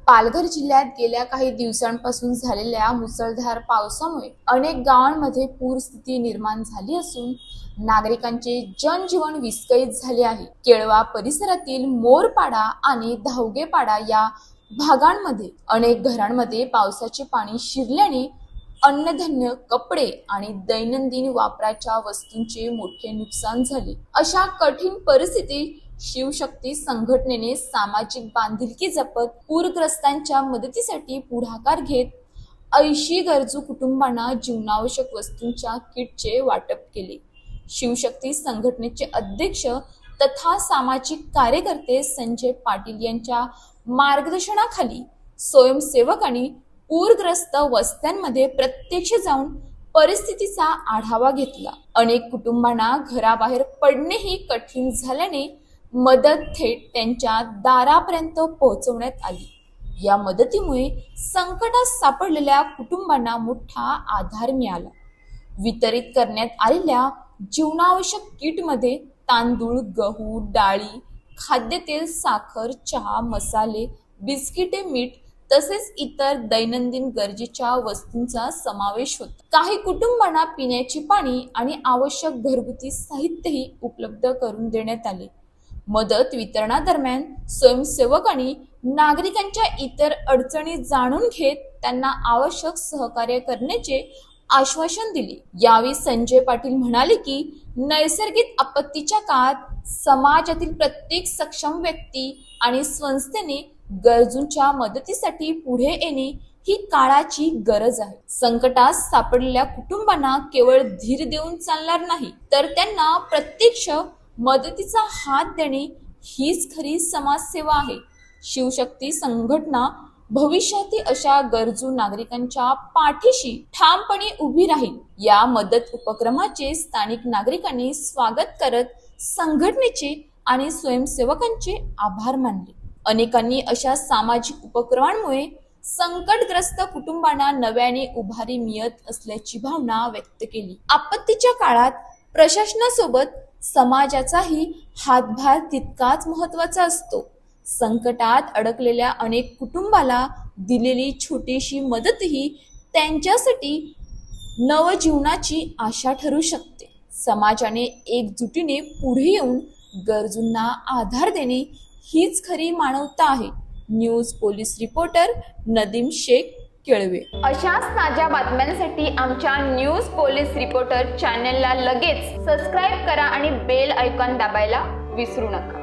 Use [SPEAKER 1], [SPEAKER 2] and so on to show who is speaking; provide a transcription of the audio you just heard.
[SPEAKER 1] पालघर जिल्ह्यात गेल्या काही दिवसांपासून झालेल्या मुसळधार पावसामुळे अनेक गावांमध्ये पूरस्थिती निर्माण झाली असून नागरिकांचे जनजीवन विस्कळीत झाले आहे। केळवा परिसरातील मोरपाडा आणि धावगेपाडा या भागांमध्ये अनेक घरांमध्ये पावसाचे पाणी शिरल्याने अन्नधान्य, कपडे आणि दैनंदिन वापराच्या वस्तूंचे मोठे नुकसान झाले। अशा कठीण परिस्थितीत शिवशक्ती संघटनेने सामाजिक बांधिलकी जपत पूरग्रस्तांच्या मदतीसाठी पुढाकार घेत 80 गरजू कुटुंबांना जीवनावश्यक वस्तूंच्या किटचे वाटप केले। शिवशक्ती संघटनेचे अध्यक्ष तथा सामाजिक कार्यकर्ते संजय पाटील यांच्या मार्गदर्शनाखाली स्वयंसेवकांनी पूरग्रस्त वस्त्यांमध्ये प्रत्यक्ष जाऊन परिस्थितीचा आढावा घेतला। अनेक कुटुंबांना घराबाहेर पडणेही कठीण झाल्याने मदत थेट त्यांच्या दारापर्यंत पोहोचवण्यात आली। या मदतीमुळे संकटात सापडलेल्या कुटुंबांना मोठा आधार मिळाला। वितरित करण्यात आलेल्या जीवनावश्यक किटमध्ये तांदूळ, गहू, डाळी, खाद्यतेल, साखर, चहा, मसाले, बिस्किटे, मीठ तसेच इतर दैनंदिन गरजेच्या वस्तूंचा समावेश होता। काही कुटुंबांना पिण्याचे पाणी आणि आवश्यक घरगुती साहित्यही उपलब्ध करून देण्यात आले। मदत वितरणादरम्यान स्वयंसेवकांनी नागरिकांच्या इतर अडचणी जाणून घेत त्यांना आवश्यक सहकार्य करण्याचे आश्वासन दिले। यावेळी संजय पाटील म्हणाले की नैसर्गिक आपत्तीच्या काळात समाजातील प्रत्येक सक्षम व्यक्ती आणि संस्थेने गरजूंच्या मदतीसाठी पुढे येणे ही काळाची गरज आहे। संकटात सापडलेल्या कुटुंबांना केवळ धीर देऊन चालणार नाही, तर त्यांना प्रत्यक्ष मदतीचा हात देणे हीच खरी समाजसेवा आहे। शिवशक्ती संघटना भविष्यातील अशा गरजू नागरिकांच्या पाठीशी ठामपणे उभी राहील। या मदत उपक्रमाचे स्थानिक नागरिकांनी स्वागत करत संघटनेचे आणि स्वयंसेवकांचे आभार मानले। अनेकांनी अशा सामाजिक उपक्रमांमुळे संकटग्रस्त कुटुंबांना नव्याने उभारी मिळत असल्याची भावना व्यक्त केली। आपत्तीच्या काळात प्रशासनासोबत समाजाचाही हातभार तितकाच महत्त्वाचा असतो। संकटात अडकलेल्या अनेक कुटुंबाला दिलेली छोटीशी मदतही त्यांच्यासाठी नवजीवनाची आशा ठरू शकते। समाजाने एकजुटीने पुढे येऊन गरजूंना आधार देणे हीच खरी मानवता आहे। News police reporter Nadeem Shaikh, Kelve.
[SPEAKER 2] अशाच ताज्या बातम्यांसाठी आमच्या न्यूज पोलीस रिपोर्टर चॅनलला लगेच सबस्क्राईब करा आणि बेल आयकॉन दाबायला विसरू नका।